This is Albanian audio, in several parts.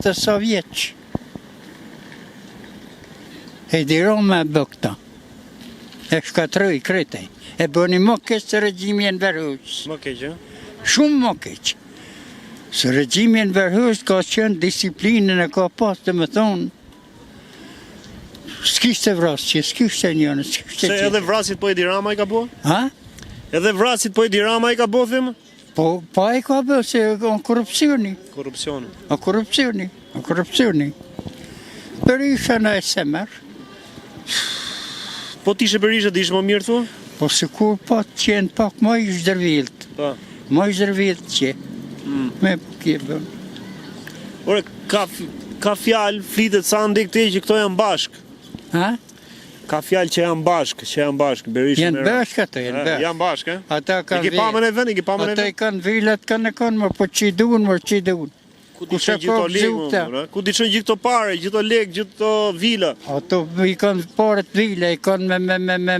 të sa vjeç. E diro me bë këta. E shkatroj kretej. E bëni më keq se regjimi Enverhus. Më keq, ë? Shumë më keq. Se regjimi Enverhus ka qenë disiplinën e ka pas, dhe me thonë, s'kishte vrasje, s'kishte njënë, s'kishte Se edhe vrasit po Edi Rama i ka bo? Ha? Edhe vrasit po Edi Rama i ka bo, them? Po, pa e ka bë, se o korupcioni. Korupcioni. O korupcioni. Berisha në SMR. Po t'ishe Berisha t'ishe më mirë, thua? Po se kur pa të qenë pak më i zhdërvilt. Po. Më i zhdërvilt që. Me kje bën. Ore, ka fjalë, flitet sa ndek te që këto janë bashkë. Ha? Ka fjalë që janë bashkë, Berisha Janë bashkë ato, janë bashkë. Janë bashkë, e? Ata I kanë ki pamën e vend, i ki pamën e Ata i vend. kanë villat, kanë më, po që i duhen. Ku di qënë gjithë to legë, ku di qënë gjithë to pare, gjithë to legë, gjithë to vila. Ato i kanë paret vila, i kanë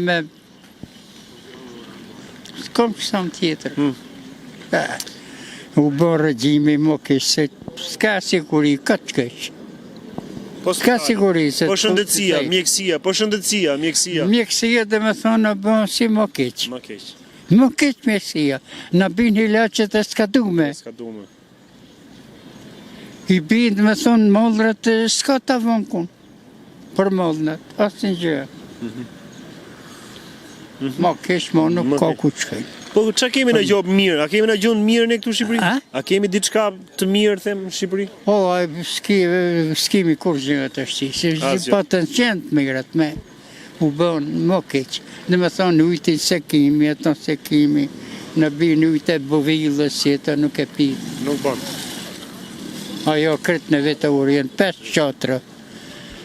me... S'kom kësam tjetër. U bërë regjimi më kështë, se s'ka siguri, këtë kështë. S'ka siguri se... Po shëndetësia, mjekësia. Mjekësia dhe me thonë në bënë si më keqë. Më keq. Më keqë mjekësia. Në binë hilaqet e s'ka dume. S'ka dume. I bindë me thonë mollrat s'ka të vënkun. Për mollnat, asë një gjë. Ma keqë, ma nuk ka ku qëkaj. Po që kemi në gjobë mirë? A kemi në gjunë mirë në këtu Shqipëri? A kemi diçka të mirë, them, në Shqipëri? O, s'kemi kur gjë të shti, se pa të në qenë mirat me u bënë më keqë. Dhe me thonë ujtin se kemi, ato se kemi, në binë ujtë e bovillës, si ato nuk e pi. Nuk bënë. Ajo kretë në vetë urë, jenë 5 qatra,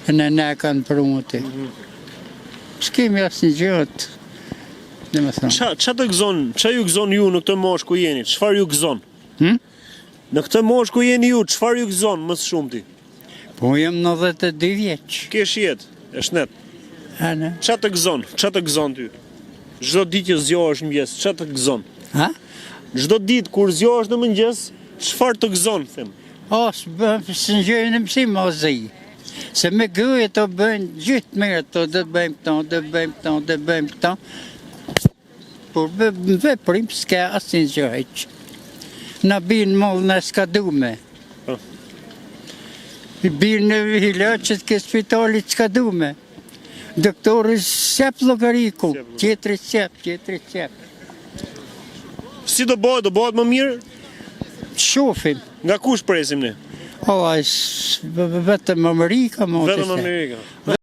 në ne kanë përmuti. S'kemi asë një gjëtë. Qa të gëzon, qa ju gëzon ju në këtë mosh ku jeni? Qfar ju gëzon? Në këtë mosh ku jeni ju, qfar ju gëzon mësë shumë ti? Po jem 92 vjeç. Kesh jetë, e shnet. Ana. Qa të gëzon ty? Çdo ditë që zgjohesh në mëngjes, qa të gëzon? Ha? Çdo ditë kur zgjohesh në mëngjes, çfarë të gëzon, them? O, së në gjëjnë në mësim o zi. Se me gëje të bëjnë gjithë mirë të dhe bëjmë këta, por veprim s'ka asë një gjëjq. Në binë mollë në s'ka dume. I binë në hilaqet ke spitalit s'ka dume. Doktori s'jep logariku, tjetëri s'jep. Si do bëhet më mirë? Shofim. Nga kush presim ne? O, vetëm Amerika, Vetëm Amerika.